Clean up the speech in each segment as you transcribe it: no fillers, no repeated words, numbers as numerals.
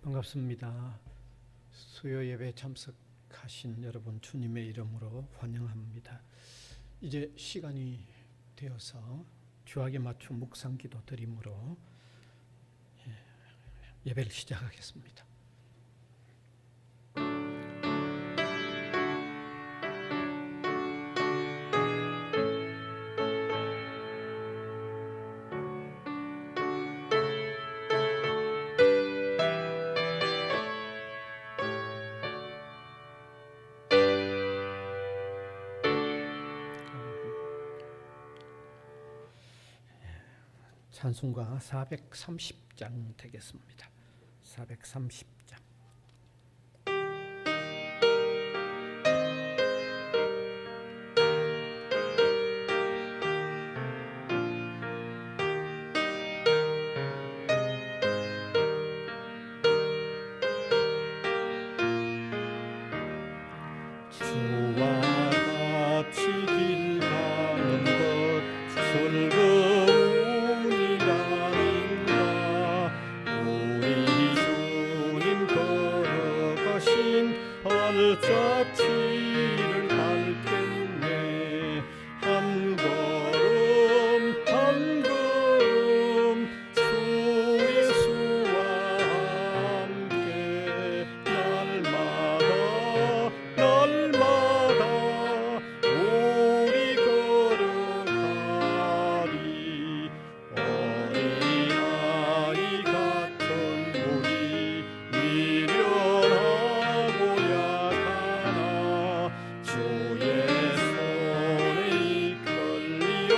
반갑습니다. 수요 예배에 참석하신 여러분 주님의 이름으로 환영합니다. 이제 시간이 되어서 주학에 맞춘 묵상 기도 드림으로 예배를 시작하겠습니다. 찬송가 430장 되겠습니다. 430장. 주와 같이 길 가는 것 즐거운 일 아닌가. 우리 주님 걸어가신 발자취를 밟겠네. 한 걸음 한 걸음 주 예수와 함께 날마다 우리 걸어가리. 어린아이 같은 우리 미련하고 약하나 주의 손에 이끌려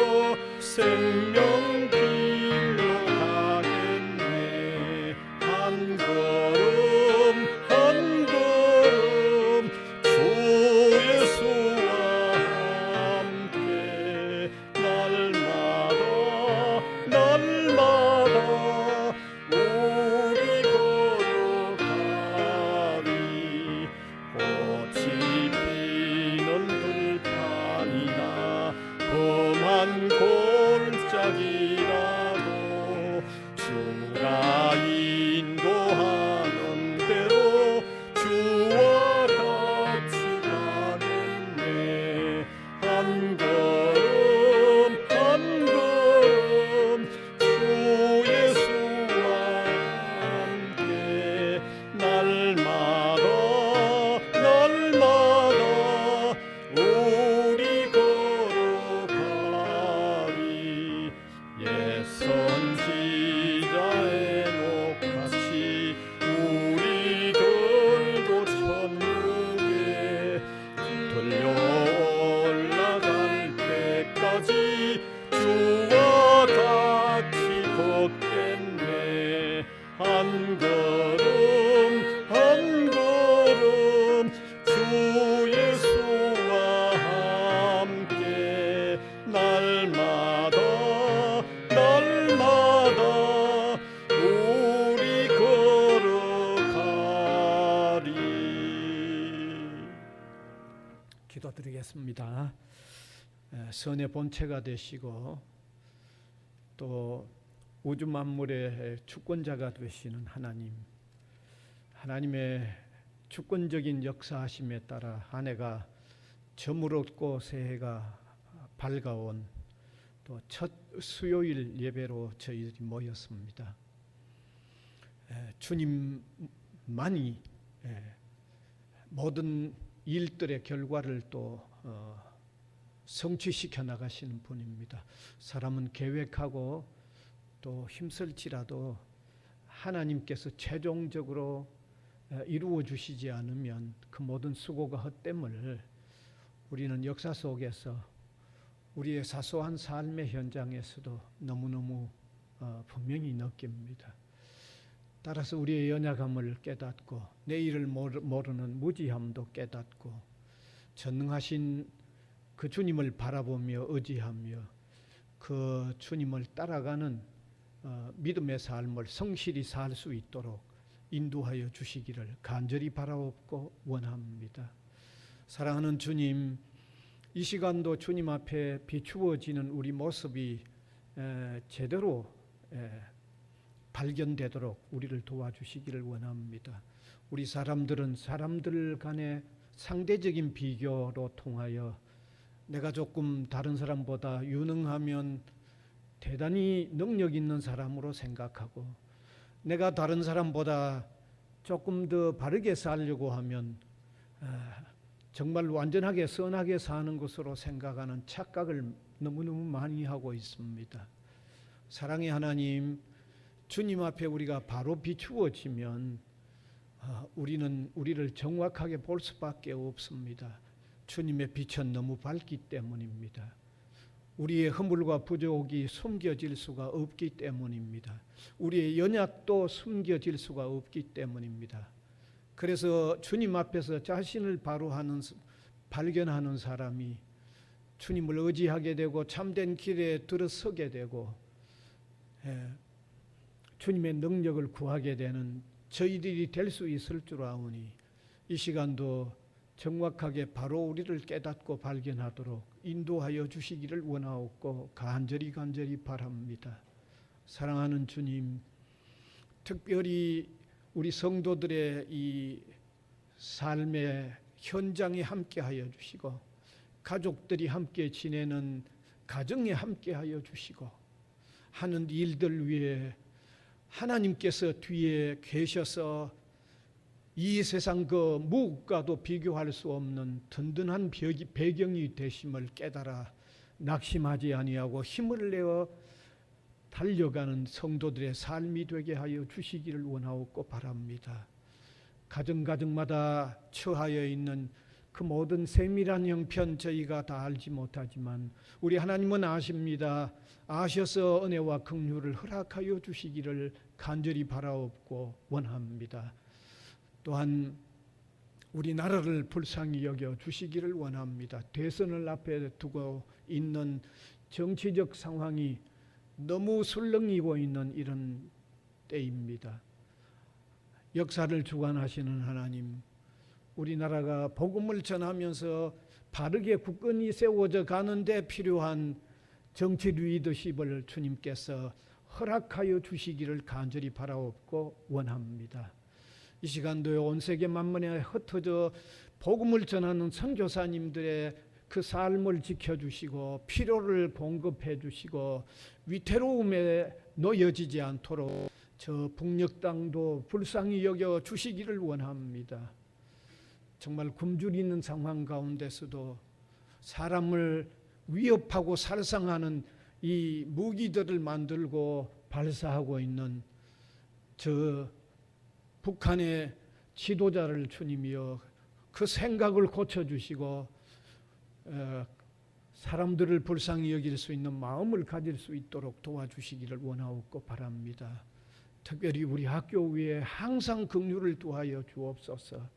생명길로 가겠네. 한 걸음 한 걸음 주 예수와 함께 날마다 우리 걸어가리. 꽃이 피는 들판이나 험한 골짜기라도 주가 인도하는 대로 주와 같이 가겠네. 한 걸음 한 걸음 주 예수와 함께 날마다 우리 걸어가리. 옛 선지자의 녹같이 우리들도 천국에 들려 올라갈 때까지 주와 같이 걷겠네. 한 걸음 한 걸음 주 예수와 함께 날마다 우리 걸어가리. 기도드리겠습니다. 선의 본체가 되시고 또 우주 만물의 주권자가 되시는 하나님의 주권적인 역사하심에 따라 한 해가 저물었고 새해가 밝아온 또 첫 수요일 예배로 저희들이 모였습니다. 주님만이 모든 일들의 결과를 또 성취시켜 나가시는 분입니다. 사람은 계획하고 또 힘쓸지라도 하나님께서 최종적으로 이루어 주시지 않으면 그 모든 수고가 헛됨을 우리는 역사 속에서 우리의 사소한 삶의 현장에서도 너무너무 분명히 느낍니다. 따라서 우리의 연약함을 깨닫고 내일을 모르는 무지함도 깨닫고 전능하신 그 주님을 바라보며 의지하며 그 주님을 따라가는 믿음의 삶을 성실히 살 수 있도록 인도하여 주시기를 간절히 바라옵고 원합니다. 사랑하는 주님, 이 시간도 주님 앞에 비추어지는 우리 모습이 제대로 발견되도록 우리를 도와주시기를 원합니다. 우리 사람들은 사람들 간의 상대적인 비교로 통하여 내가 조금 다른 사람보다 유능하면 대단히 능력 있는 사람으로 생각하고, 내가 다른 사람보다 조금 더 바르게 살려고 하면 정말 완전하게 선하게 사는 것으로 생각하는 착각을 너무너무 많이 하고 있습니다. 사랑의 하나님, 주님 앞에 우리가 바로 비추어지면 우리는 우리를 정확하게 볼 수밖에 없습니다. 주님의 빛은 너무 밝기 때문입니다. 우리의 허물과 부족이 숨겨질 수가 없기 때문입니다. 우리의 연약도 숨겨질 수가 없기 때문입니다. 그래서 주님 앞에서 자신을 바로 발견하는 사람이 주님을 의지하게 되고 참된 길에 들어서게 되고 주님의 능력을 구하게 되는 저희들이 될 수 있을 줄 아오니, 이 시간도 정확하게 바로 우리를 깨닫고 발견하도록 인도하여 주시기를 원하옵고 간절히 바랍니다. 사랑하는 주님, 특별히 우리 성도들의 이 삶의 현장에 함께하여 주시고, 가족들이 함께 지내는 가정에 함께하여 주시고, 하는 일들 위해 하나님께서 뒤에 계셔서 이 세상 그 무엇과도 비교할 수 없는 든든한 배경이 되심을 깨달아 낙심하지 아니하고 힘을 내어 달려가는 성도들의 삶이 되게 하여 주시기를 원하옵고 바랍니다. 가정마다 처하여 있는 그 모든 세밀한 형편 저희가 다 알지 못하지만 우리 하나님은 아십니다. 아셔서 은혜와 긍휼을 허락하여 주시기를 간절히 바라옵고 원합니다. 또한 우리나라를 불쌍히 여겨 주시기를 원합니다. 대선을 앞에 두고 있는 정치적 상황이 너무 술렁이고 있는 이런 때입니다. 역사를 주관하시는 하나님, 우리나라가 복음을 전하면서 바르게 굳건히 세워져 가는데 필요한 정치 리더십을 주님께서 허락하여 주시기를 간절히 바라옵고 원합니다. 이 시간도에 온 세계 만민에 흩어져 복음을 전하는 선교사님들의 그 삶을 지켜주시고 필요를 공급해 주시고 위태로움에 놓여지지 않도록 저 북녘 땅도 불쌍히 여겨 주시기를 원합니다. 정말 굶주리 있는 상황 가운데서도 사람을 위협하고 살상하는 이 무기들을 만들고 발사하고 있는 저 북한의 지도자를 주님이여 그 생각을 고쳐주시고 사람들을 불쌍히 여길 수 있는 마음을 가질 수 있도록 도와주시기를 원하옵고 바랍니다. 특별히 우리 학교 위에 항상 긍휼을 두하여 주옵소서.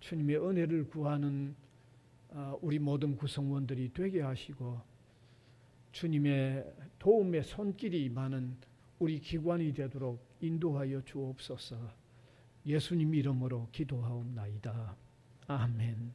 주님의 은혜를 구하는 우리 모든 구성원들이 되게 하시고 주님의 도움의 손길이 임하는 우리 기관이 되도록 인도하여 주옵소서. 예수님 이름으로 기도하옵나이다. 아멘.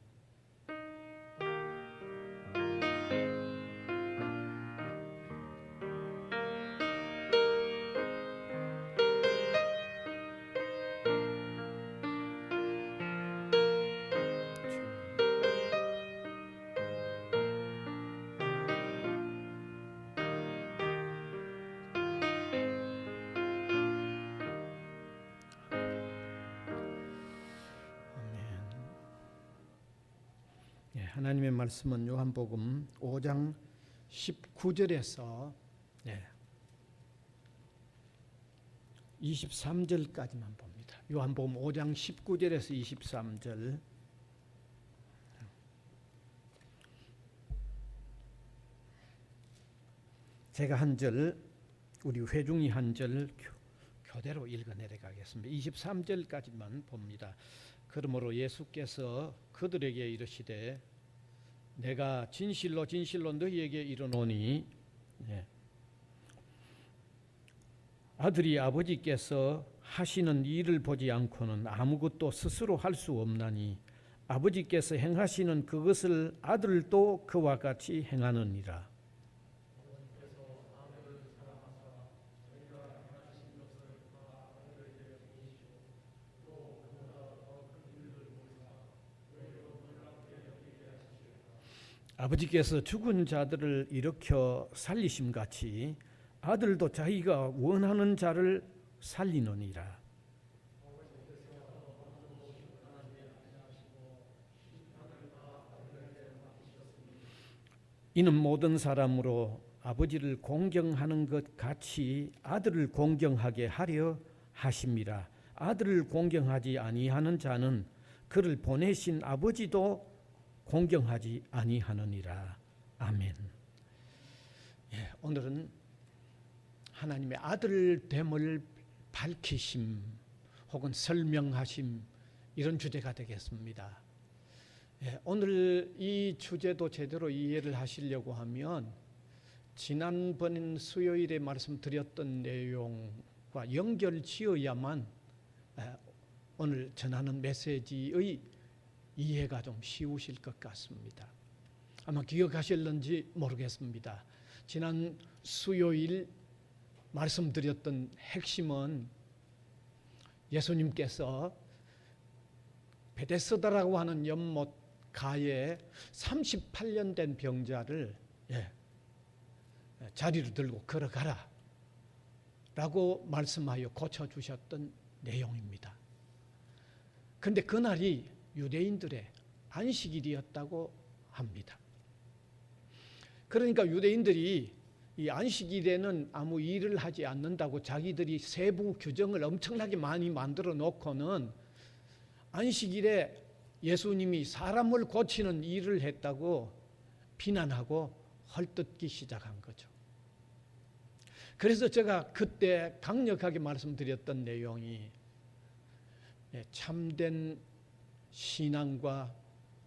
하나님의 말씀은 요한복음 5장 19절에서 23절까지만 봅니다. 요한복음 5장 19절에서 23절. 제가 한 절, 우리 회중이 한 절 교대로 읽어 내려가겠습니다. 23절까지만 봅니다. 그러므로 예수께서 그들에게 이르시되 내가 진실로 너희에게 이르노니 아들이 아버지께서 하시는 일을 보지 않고는 아무것도 스스로 할 수 없나니 아버지께서 행하시는 그것을 아들도 그와 같이 행하느니라. 아버지께서 죽은 자들을 일으켜 살리심 같이 아들도 자기가 원하는 자를 살리느니라. 이는 모든 사람으로 아버지를 공경하는 것 같이 아들을 공경하게 하려 하심이라. 아들을 공경하지 아니하는 자는 그를 보내신 아버지도 공경하지 아니하느니라. 아멘. 오늘은 하나님의 아들됨을 밝히심 혹은 설명하심, 이런 주제가 되겠습니다. 오늘 이 주제도 제대로 이해를 하시려고 하면 지난번 수요일에 말씀드렸던 내용과 연결 지어야만 오늘 전하는 메시지의 이해가 좀 쉬우실 것 같습니다. 아마 기억하실는지 모르겠습니다. 지난 수요일 말씀드렸던 핵심은 예수님께서 베데스다라고 하는 연못 가에 38년 된 병자를 자리를 들고 걸어가라 라고 말씀하여 고쳐주셨던 내용입니다. 그런데 그날이 유대인들의 안식일이었다고 합니다. 그러니까 유대인들이 이 안식일에는 아무 일을 하지 않는다고 자기들이 세부 규정을 엄청나게 많이 만들어 놓고는 안식일에 예수님이 사람을 고치는 일을 했다고 비난하고 헐뜯기 시작한 거죠. 그래서 제가 그때 강력하게 말씀드렸던 내용이 참된 신앙과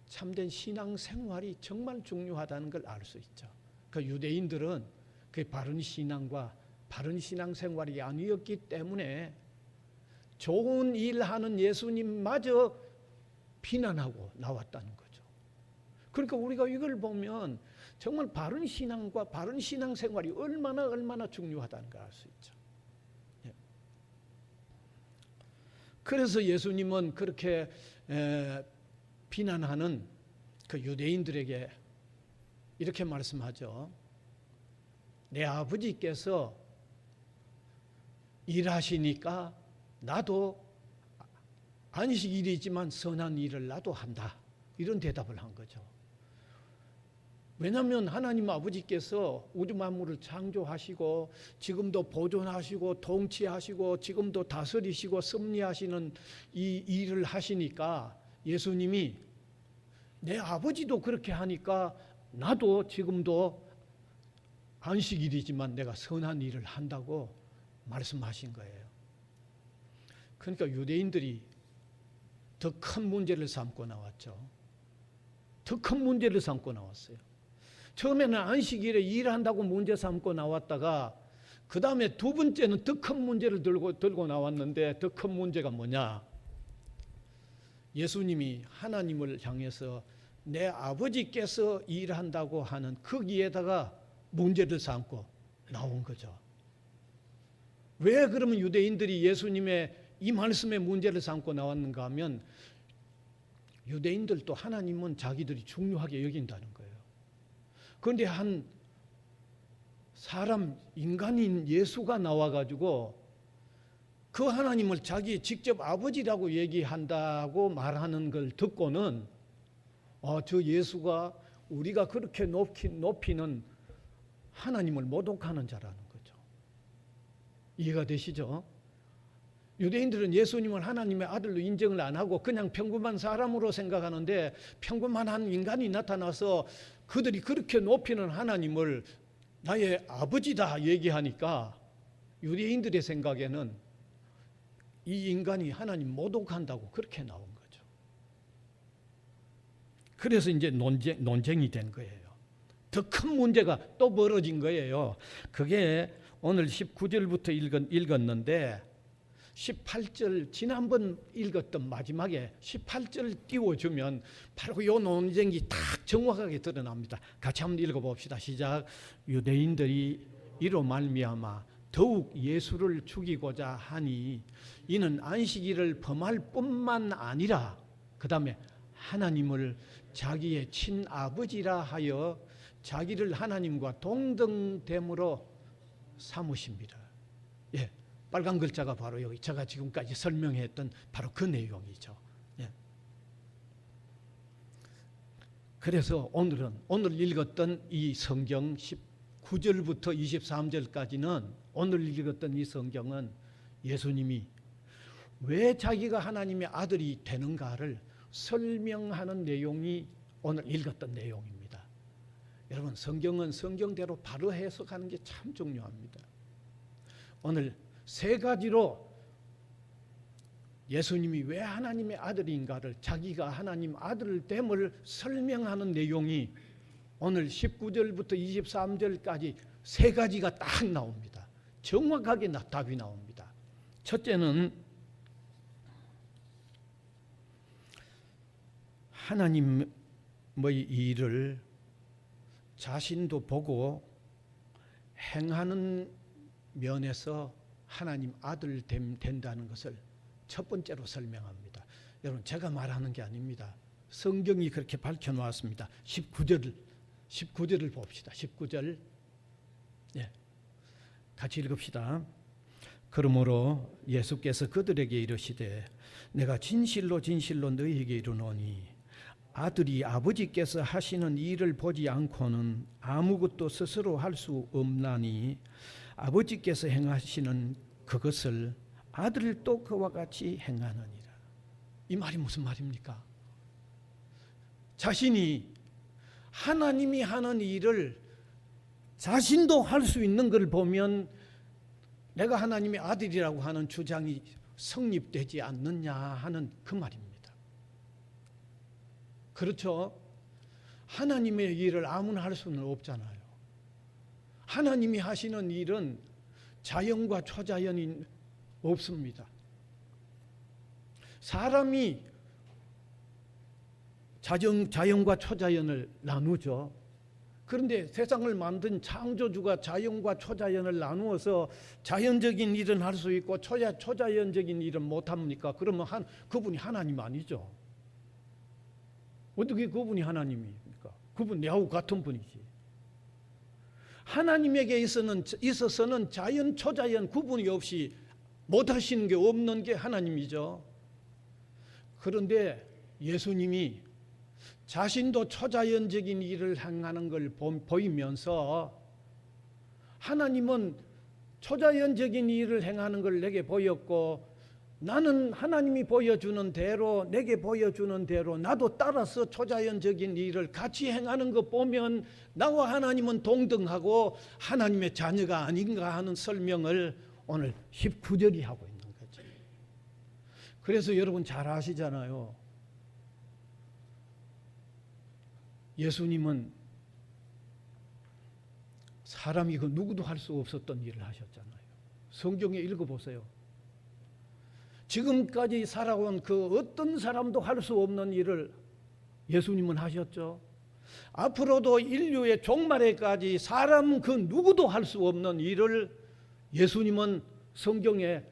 참된 신앙생활이 정말 중요하다는 걸 알 수 있죠. 그 유대인들은 그 바른 신앙과 바른 신앙생활이 아니었기 때문에 좋은 일하는 예수님마저 비난하고 나왔다는 거죠. 그러니까 우리가 이걸 보면 정말 바른 신앙과 바른 신앙생활이 얼마나 중요하다는 걸 알 수 있죠. 그래서 예수님은 그렇게 비난하는 그 유대인들에게 이렇게 말씀하죠. 내 아버지께서 일하시니까 나도 안식일이지만 선한 일을 나도 한다. 이런 대답을 한 거죠. 왜냐하면 하나님 아버지께서 우주 만물을 창조하시고 지금도 보존하시고 통치하시고 지금도 다스리시고 섭리하시는 이 일을 하시니까 예수님이 내 아버지도 그렇게 하니까 나도 지금도 안식일이지만 내가 선한 일을 한다고 말씀하신 거예요. 그러니까 유대인들이 더 큰 문제를 삼고 나왔죠. 더 큰 문제를 삼고 나왔어요. 처음에는 안식일에 일한다고 문제 삼고 나왔다가 그 다음에 두 번째는 더 큰 문제를 들고 나왔는데 더 큰 문제가 뭐냐? 예수님이 하나님을 향해서 내 아버지께서 일한다고 하는 거기에다가 문제를 삼고 나온 거죠. 왜 그러면 유대인들이 예수님의 이 말씀에 문제를 삼고 나왔는가 하면 유대인들도 하나님은 자기들이 중요하게 여긴다는 거예요. 그런데 한 사람, 인간인 예수가 나와가지고 그 하나님을 자기 직접 아버지라고 얘기한다고 말하는 걸 듣고는 저 예수가 우리가 그렇게 높이는 하나님을 모독하는 자라는 거죠. 이해가 되시죠? 유대인들은 예수님을 하나님의 아들로 인정을 안 하고 그냥 평범한 사람으로 생각하는데 평범한 한 인간이 나타나서 그들이 그렇게 높이는 하나님을 나의 아버지다 얘기하니까 유대인들의 생각에는 이 인간이 하나님 모독한다고 그렇게 나온 거죠. 그래서 이제 논쟁이 된 거예요. 더 큰 문제가 또 벌어진 거예요. 그게 오늘 19절부터 읽었는데 18절 지난번 읽었던 마지막에 18절 띄워주면 바로 이 논쟁이 딱 정확하게 드러납니다. 같이 한번 읽어봅시다. 시작. 유대인들이 이로 말미암아 더욱 예수를 죽이고자 하니 이는 안식일을 범할 뿐만 아니라 그 다음에 하나님을 자기의 친아버지라 하여 자기를 하나님과 동등됨으로 삼으십니다. 예, 빨간 글자가 바로 여기 제가 지금까지 설명했던 바로 그 내용이죠. 예. 그래서 오늘 읽었던 이 성경 19절부터 23절까지는 오늘 읽었던 이 성경은 예수님이 왜 자기가 하나님의 아들이 되는가를 설명하는 내용이 오늘 읽었던 내용입니다. 여러분, 성경은 성경대로 바로 해석하는 게 참 중요합니다. 오늘 세 가지로 예수님이 왜 하나님의 아들인가를, 자기가 하나님 아들 됨을 설명하는 내용이 오늘 19절부터 23절까지 세 가지가 딱 나옵니다. 정확하게 답이 나옵니다. 첫째는 하나님의 일을 자신도 보고 행하는 면에서 하나님 아들 된다는 것을 첫 번째로 설명합니다. 여러분, 제가 말하는 게 아닙니다. 성경이 그렇게 밝혀놓았습니다. 19절을 봅시다. 19절. 예. 같이 읽읍시다. 그러므로 예수께서 그들에게 이르시되 내가 진실로 진실로 너희에게 이르노니 아들이 아버지께서 하시는 일을 보지 않고는 아무것도 스스로 할 수 없나니 아버지께서 행하시는 그것을 아들도 그와 같이 행하느니라. 이 말이 무슨 말입니까? 자신이 하나님이 하는 일을 자신도 할 수 있는 걸 보면 내가 하나님의 아들이라고 하는 주장이 성립되지 않느냐 하는 그 말입니다. 그렇죠? 하나님의 일을 아무나 할 수는 없잖아요. 하나님이 하시는 일은 자연과 초자연이 없습니다. 사람이 자연과 초자연을 나누죠. 그런데 세상을 만든 창조주가 자연과 초자연을 나누어서 자연적인 일은 할 수 있고 초자연적인 일은 못합니까? 그러면 그분이 하나님 아니죠. 어떻게 그분이 하나님입니까? 그분 내하고 같은 분이지. 하나님에게 있어서는 자연, 초자연 구분이 없이 못하시는 게 없는 게 하나님이죠. 그런데 예수님이 자신도 초자연적인 일을 행하는 걸 보이면서 하나님은 초자연적인 일을 행하는 걸 내게 보였고 나는 하나님이 보여주는 대로 내게 보여주는 대로 나도 따라서 초자연적인 일을 같이 행하는 거 보면 나와 하나님은 동등하고 하나님의 자녀가 아닌가 하는 설명을 오늘 19절이 하고 있는 거죠. 그래서 여러분 잘 아시잖아요. 예수님은 사람이 그 누구도 할 수 없었던 일을 하셨잖아요. 성경에 읽어보세요. 지금까지 살아온 그 어떤 사람도 할 수 없는 일을 예수님은 하셨죠. 앞으로도 인류의 종말에까지 사람 그 누구도 할 수 없는 일을 예수님은 성경에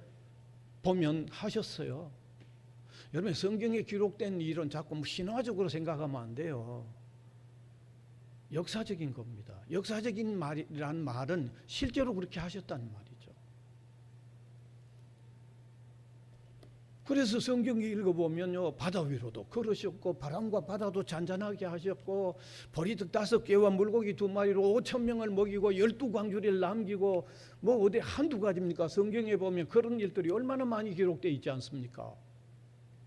보면 하셨어요. 여러분, 성경에 기록된 일은 자꾸 신화적으로 생각하면 안 돼요. 역사적인 겁니다. 역사적인 말이란 말은 실제로 그렇게 하셨다는 말이죠. 그래서 성경을 읽어보면요, 바다 위로도 걸으셨고 바람과 바다도 잔잔하게 하셨고 보리떡 5개와 물고기 2마리로 5,000명을 먹이고 12광주리를 남기고 뭐 어디 한두 가지입니까? 성경에 보면 그런 일들이 얼마나 많이 기록되어 있지 않습니까?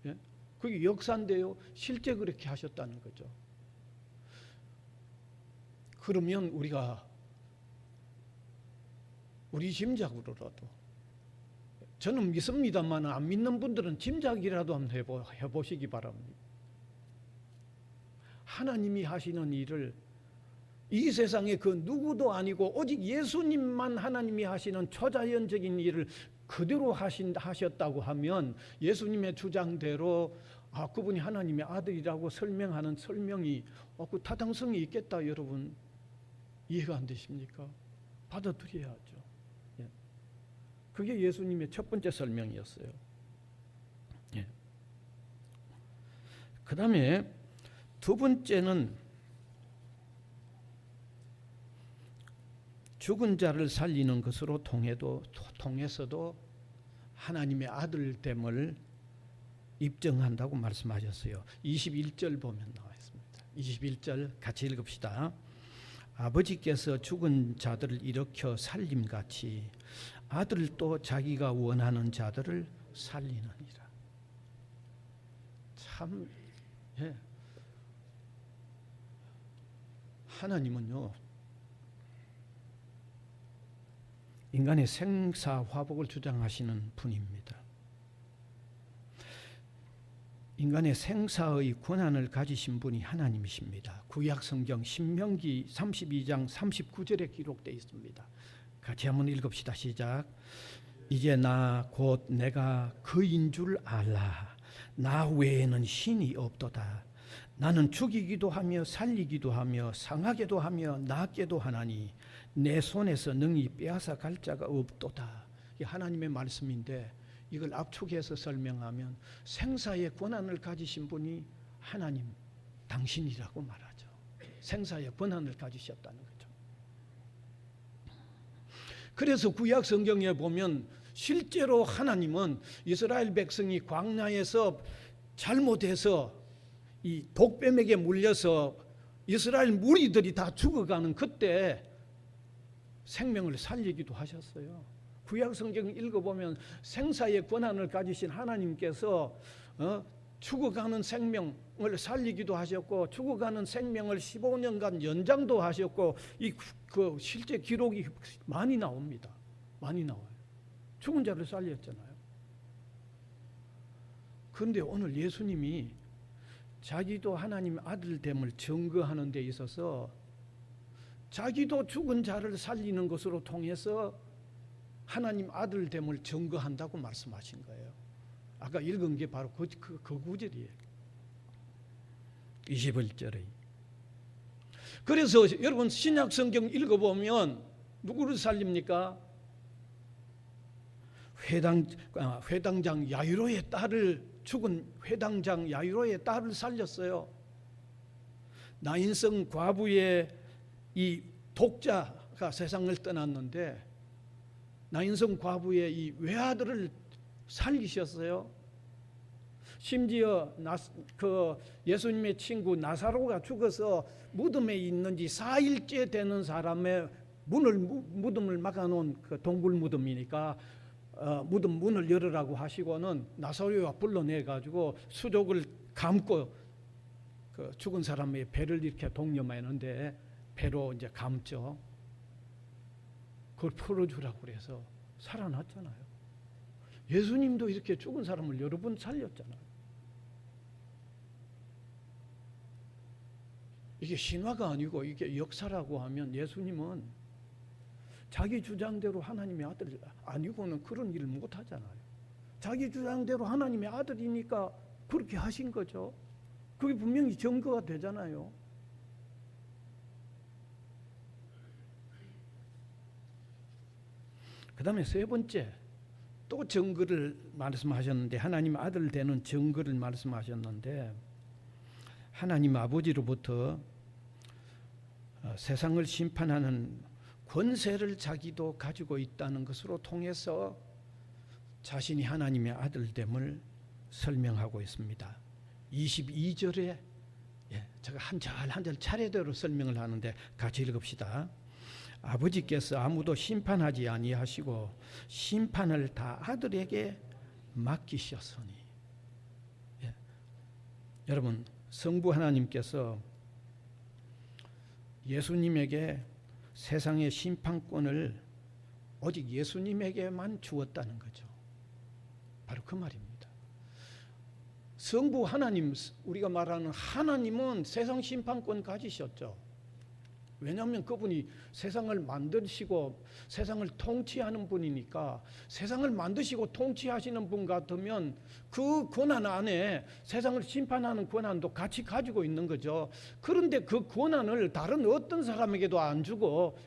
예? 그게 역사인데요, 실제 그렇게 하셨다는 거죠. 그러면 우리 짐작으로라도, 저는 믿습니다만 안 믿는 분들은 짐작이라도 한번 해보시기 바랍니다. 하나님이 하시는 일을 이 세상에 그 누구도 아니고 오직 예수님만 하나님이 하시는 초자연적인 일을 그대로 하셨다고 하면 예수님의 주장대로 그분이 하나님의 아들이라고 설명하는 설명이 그 타당성이 있겠다. 여러분 이해가 안 되십니까? 받아들여야죠. 그게 예수님의 첫 번째 설명이었어요. 그 다음에 두 번째는 죽은 자를 살리는 것으로 통해서도 하나님의 아들됨을 입증한다고 말씀하셨어요. 21절 보면 나와 있습니다. 21절 같이 읽읍시다. 아버지께서 죽은 자들을 일으켜 살림같이 아들도 자기가 원하는 자들을 살리느니라. 참, 예. 하나님은요, 인간의 생사화복을 주장하시는 분입니다. 인간의 생사의 권한을 가지신 분이 하나님이십니다. 구약 성경 신명기 32장 39절에 기록되어 있습니다. 같이 한번 읽읍시다. 시작. 이제 나 곧 내가 그인 줄 알라. 나 외에는 신이 없도다. 나는 죽이기도 하며 살리기도 하며 상하게도 하며 낫게도 하나니 내 손에서 능히 빼앗아 갈 자가 없도다. 이 하나님의 말씀인데 이걸 압축해서 설명하면 생사의 권한을 가지신 분이 하나님 당신이라고 말하죠. 생사의 권한을 가지셨다는 거죠. 그래서 구약 성경에 보면 실제로 하나님은 이스라엘 백성이 광야에서 잘못해서 이 독뱀에게 물려서 이스라엘 무리들이 다 죽어가는 그때 생명을 살리기도 하셨어요. 구약 성경 읽어보면 생사의 권한을 가지신 하나님께서 죽어가는 생명을 살리기도 하셨고 죽어가는 생명을 15년간 연장도 하셨고 그 실제 기록이 많이 나옵니다. 많이 나와요. 죽은 자를 살렸잖아요. 그런데 오늘 예수님이 자기도 하나님 아들됨을 증거하는 데 있어서 자기도 죽은 자를 살리는 것으로 통해서 하나님 아들됨을 증거한다고 말씀하신 거예요. 아까 읽은 게 바로 그 구절이에요. 21절에. 그래서 여러분 신약 성경 읽어보면 누구를 살립니까? 회당장 야이로의 딸을 죽은 회당장 야이로의 딸을 살렸어요. 나인성 과부의 이 독자가 세상을 떠났는데 나인성 과부의 이 외아들을 살리셨어요. 심지어 그 예수님의 친구 나사로가 죽어서 무덤에 있는지 4일째 되는 사람의 무덤을 막아놓은 그 동굴 무덤이니까 무덤 문을 열으라고 하시고는 나사로가 불러내 가지고 수족을 감고 그 죽은 사람의 배를 이렇게 동여매는데 배로 이제 감죠. 그걸 풀어주라고 그래서 살아났잖아요. 예수님도 이렇게 죽은 사람을 여러 번 살렸잖아요. 이게 신화가 아니고 이게 역사라고 하면 예수님은 자기 주장대로 하나님의 아들 아니고는 그런 일을 못 하잖아요. 자기 주장대로 하나님의 아들이니까 그렇게 하신 거죠. 그게 분명히 증거가 되잖아요. 그 다음에 세 번째 또 증거를 말씀하셨는데 하나님 아들 되는 증거를 말씀하셨는데 하나님 아버지로부터 세상을 심판하는 권세를 자기도 가지고 있다는 것으로 통해서 자신이 하나님의 아들됨을 설명하고 있습니다. 22절에 제가 한 절 차례대로 설명을 하는데 같이 읽읍시다. 아버지께서 아무도 심판하지 아니하시고 심판을 다 아들에게 맡기셨으니. 여러분 성부 하나님께서 예수님에게 세상의 심판권을 오직 예수님에게만 주었다는 거죠. 바로 그 말입니다. 성부 하나님, 우리가 말하는 하나님은 세상 심판권 가지셨죠. 왜냐하면 그분이 세상을 만드시고 세상을 통치하는 분이니까 세상을 만드시고 통치하시는 분 같으면 그 권한 안에 세상을 심판하는 권한도 같이 가지고 있는 거죠. 그런데 그 권한을 다른 어떤 사람에게도 안 주고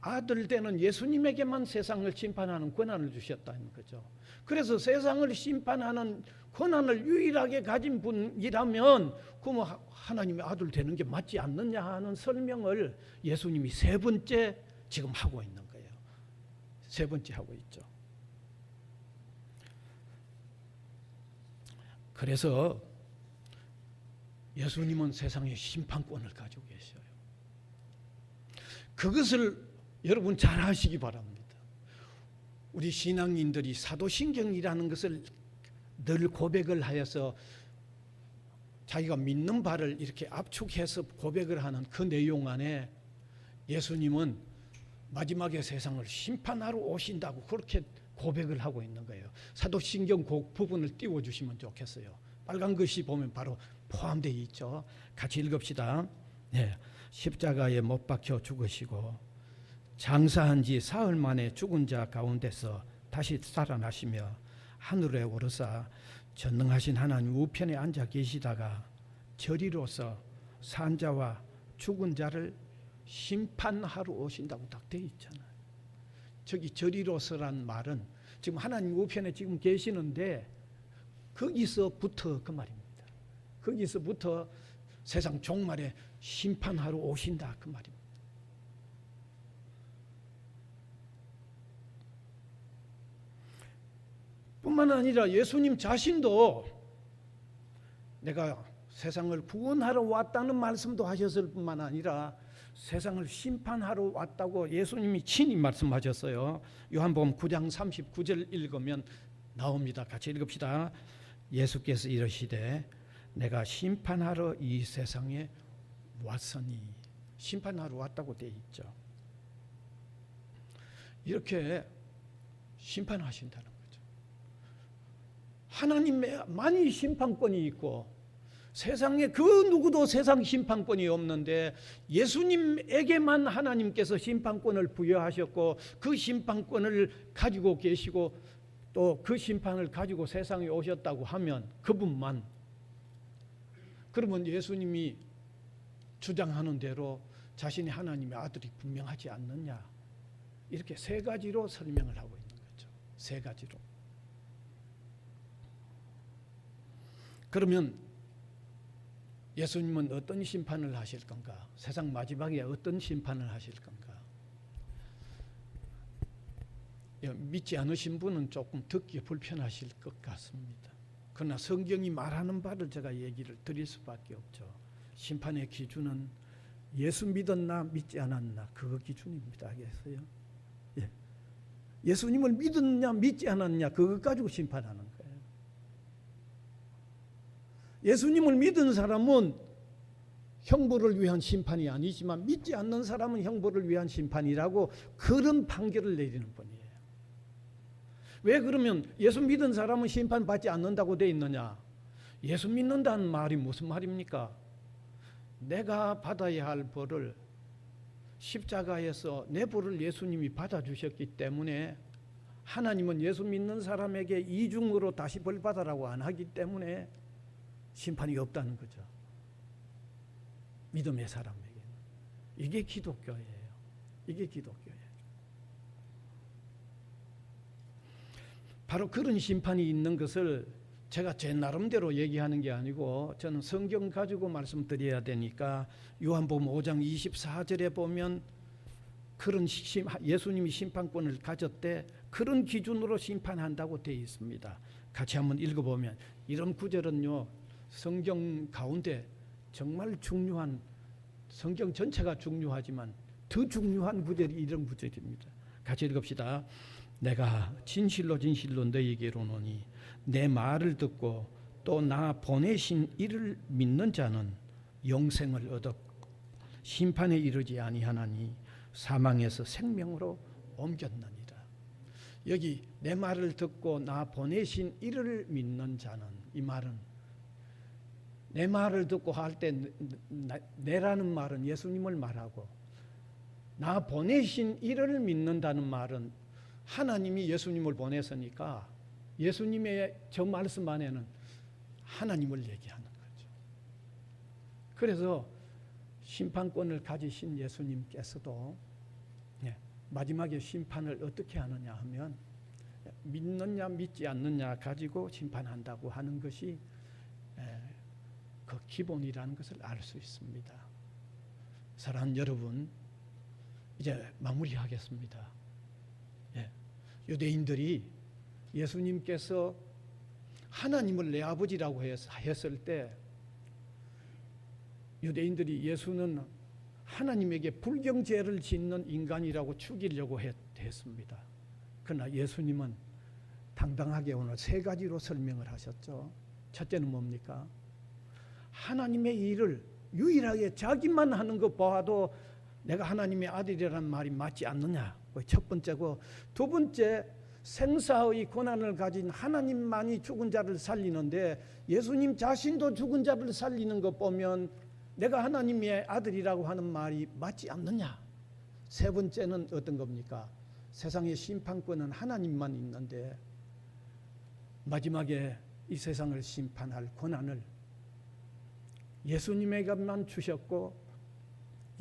아들 되는 예수님에게만 세상을 심판하는 권한을 주셨다는 거죠. 그래서 세상을 심판하는 권한을 유일하게 가진 분이라면 그럼 하나님의 아들 되는 게 맞지 않느냐 하는 설명을 예수님이 세 번째 지금 하고 있는 거예요. 세 번째 하고 있죠. 그래서 예수님은 세상의 심판권을 가지고 계셔요. 그것을 여러분 잘 아시기 바랍니다. 우리 신앙인들이 사도신경이라는 것을 늘 고백을 하여서 자기가 믿는 바를 이렇게 압축해서 고백을 하는 그 내용 안에 예수님은 마지막에 세상을 심판하러 오신다고 그렇게 고백을 하고 있는 거예요. 사도신경 그 부분을 띄워주시면 좋겠어요. 빨간 글씨 보면 바로 포함되어 있죠. 같이 읽읍시다. 네. 십자가에 못 박혀 죽으시고 장사한 지 사흘 만에 죽은 자 가운데서 다시 살아나시며 하늘에 오르사 전능하신 하나님 우편에 앉아 계시다가 저리로서 산 자와 죽은 자를 심판하러 오신다고 딱 되어 있잖아요. 저기 저리로서란 말은 지금 하나님 우편에 지금 계시는데 거기서부터 그 말입니다. 거기서부터 세상 종말에 심판하러 오신다 그 말입니다. 뿐만 아니라 예수님 자신도 내가 세상을 구원하러 왔다는 말씀도 하셨을 뿐만 아니라 세상을 심판하러 왔다고 예수님이 친히 말씀하셨어요. 요한복음 9장 39절 읽으면 나옵니다. 같이 읽읍시다. 예수께서 이르시되 내가 심판하러 이 세상에 왔으니, 심판하러 왔다고 되어 있죠. 이렇게 심판하신다는 거죠. 하나님만이 심판권이 있고 세상에 그 누구도 세상 심판권이 없는데 예수님에게만 하나님께서 심판권을 부여하셨고 그 심판권을 가지고 계시고 또 그 심판을 가지고 세상에 오셨다고 하면 그분만, 그러면 예수님이 주장하는 대로 자신이 하나님의 아들이 분명하지 않느냐, 이렇게 세 가지로 설명을 하고 있는 거죠. 세 가지로. 그러면 예수님은 어떤 심판을 하실 건가? 세상 마지막에 어떤 심판을 하실 건가? 믿지 않으신 분은 조금 듣기 불편하실 것 같습니다. 그러나 성경이 말하는 바를 제가 얘기를 드릴 수밖에 없죠. 심판의 기준은 예수 믿었나 믿지 않았나 그거 기준입니다. 알겠어요? 예. 예수님을 믿었냐 믿지 않았냐 그것 가지고 심판하는 거예요. 예수님을 믿은 사람은 형벌을 위한 심판이 아니지만 믿지 않는 사람은 형벌을 위한 심판이라고 그런 판결을 내리는 분이에요. 왜 그러면 예수 믿은 사람은 심판받지 않는다고 돼 있느냐? 예수 믿는다는 말이 무슨 말입니까? 내가 받아야 할 벌을 십자가에서 내 벌을 예수님이 받아주셨기 때문에 하나님은 예수 믿는 사람에게 이중으로 다시 벌 받으라고 안 하기 때문에 심판이 없다는 거죠. 믿음의 사람에게. 이게 기독교예요. 이게 기독교예요. 바로 그런 심판이 있는 것을 제가 제 나름대로 얘기하는 게 아니고 저는 성경 가지고 말씀드려야 되니까 요한복음 5장 24절에 보면 그런 예수님이 심판권을 가졌대 그런 기준으로 심판한다고 되어 있습니다. 같이 한번 읽어보면 이런 구절은요 성경 가운데 정말 중요한, 성경 전체가 중요하지만 더 중요한 구절이 이런 구절입니다. 같이 읽읍시다. 내가 진실로 진실로 너희에게 이르노니 내 말을 듣고 또 나 보내신 이를 믿는 자는 영생을 얻었고 심판에 이르지 아니하나니 사망에서 생명으로 옮겼느니라. 여기 내 말을 듣고 나 보내신 이를 믿는 자는, 이 말은 내 말을 듣고 할 때 내라는 말은 예수님을 말하고 나 보내신 이를 믿는다는 말은 하나님이 예수님을 보냈으니까 예수님의 저 말씀 안에는 하나님을 얘기하는 거죠. 그래서 심판권을 가지신 예수님께서도 마지막에 심판을 어떻게 하느냐 하면 믿느냐 믿지 않느냐 가지고 심판한다고 하는 것이 그 기본이라는 것을 알 수 있습니다. 사랑하는 여러분, 이제 마무리하겠습니다. 유대인들이 예수님께서 하나님을 내 아버지라고 했을 때 유대인들이 예수는 하나님에게 불경죄를 짓는 인간이라고 죽이려고 했습니다. 그러나 예수님은 당당하게 오늘 세 가지로 설명을 하셨죠. 첫째는 뭡니까? 하나님의 일을 유일하게 자기만 하는 것 봐도 내가 하나님의 아들이라는 말이 맞지 않느냐. 첫 번째고, 두 번째, 생사의 권한을 가진 하나님만이 죽은 자를 살리는데 예수님 자신도 죽은 자를 살리는 것 보면 내가 하나님의 아들이라고 하는 말이 맞지 않느냐. 세 번째는 어떤 겁니까? 세상의 심판권은 하나님만 있는데 마지막에 이 세상을 심판할 권한을 예수님에게만 주셨고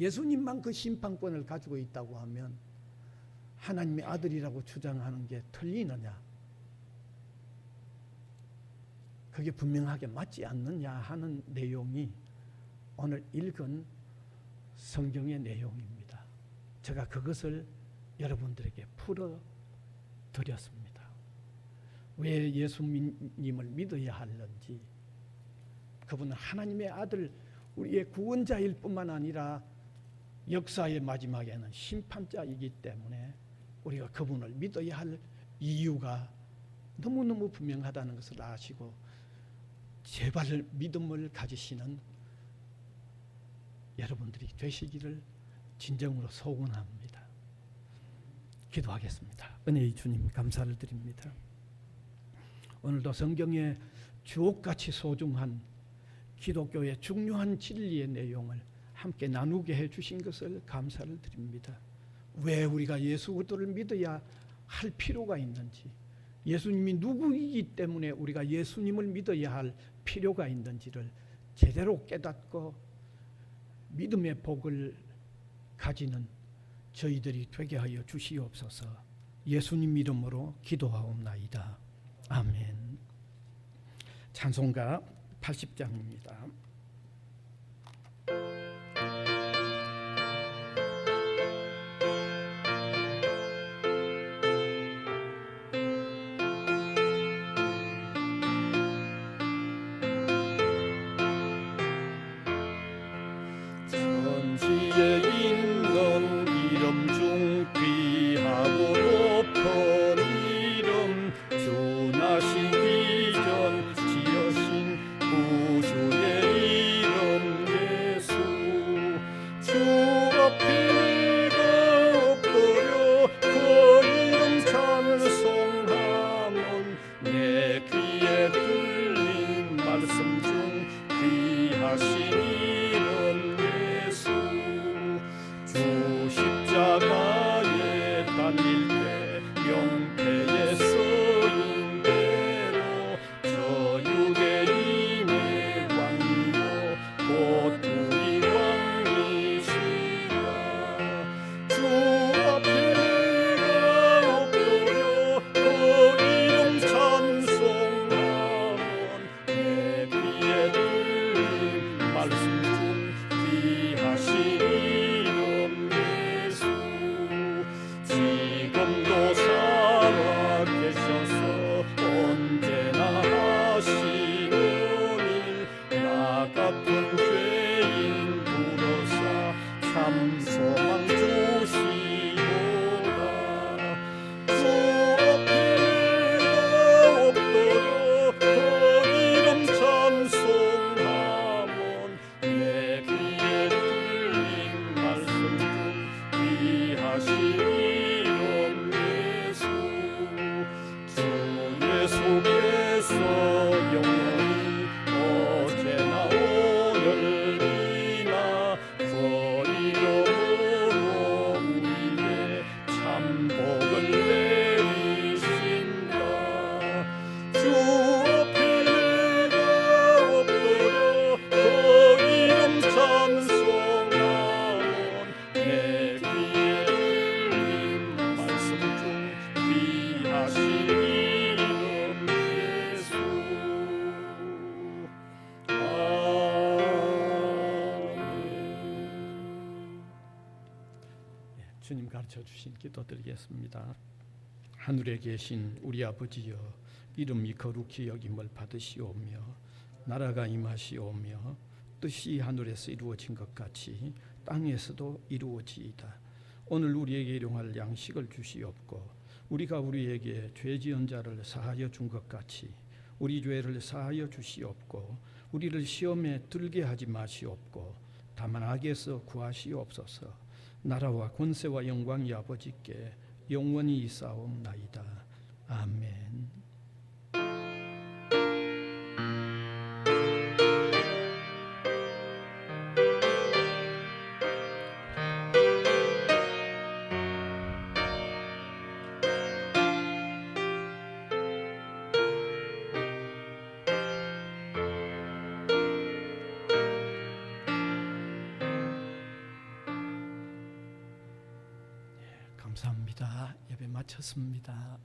예수님만 그 심판권을 가지고 있다고 하면 하나님의 아들이라고 주장하는 게 틀리느냐? 그게 분명하게 맞지 않느냐 하는 내용이 오늘 읽은 성경의 내용입니다. 제가 그것을 여러분들에게 풀어드렸습니다. 왜 예수님을 믿어야 하는지, 그분은 하나님의 아들, 우리의 구원자일 뿐만 아니라 역사의 마지막에는 심판자이기 때문에 우리가 그분을 믿어야 할 이유가 너무너무 분명하다는 것을 아시고 제발 믿음을 가지시는 여러분들이 되시기를 진정으로 소원합니다. 기도하겠습니다. 은혜의 주님, 감사를 드립니다. 오늘도 성경에 주옥같이 소중한 기독교의 중요한 진리의 내용을 함께 나누게 해주신 것을 감사를 드립니다. 왜 우리가 예수 그리스도를 믿어야 할 필요가 있는지, 예수님이 누구이기 때문에 우리가 예수님을 믿어야 할 필요가 있는지를 제대로 깨닫고 믿음의 복을 가지는 저희들이 되게 하여 주시옵소서. 예수님 이름으로 기도하옵나이다. 아멘. 찬송가 80장입니다. 천지에 있는 이름 중 귀하고 높은 이름, 주 나시기 전 지으신 구주의 이름 예수. 주 앞에 내가 엎드려 그 이름 찬송하면 내 귀에 들린 말씀 중 귀하신 이름 주 십자가에 달릴 때 명패에 쓰인 대로 저 유대인의 왕이요 곧 우리 왕이시라. 주 앞에 내가 엎드려 그 이름 찬송하면 내 귀에 들린 말씀 주님 가르쳐 주신 기도 드리겠습니다. 하늘에 계신 우리 아버지여, 이름이 거룩히 여김을 받으시오며 나라가 임하시오며 뜻이 하늘에서 이루어진 것 같이 땅에서도 이루어지이다. 오늘 우리에게 일용할 양식을 주시옵고 우리가 우리에게 죄 지은 자를 사하여 준 것 같이 우리 죄를 사하여 주시옵고 우리를 시험에 들게 하지 마시옵고 다만 악에서 구하시옵소서. 나라와 권세와 영광이 아버지께 영원히 있사옵나이다. 아멘. 감사합니다. 예배 마쳤습니다.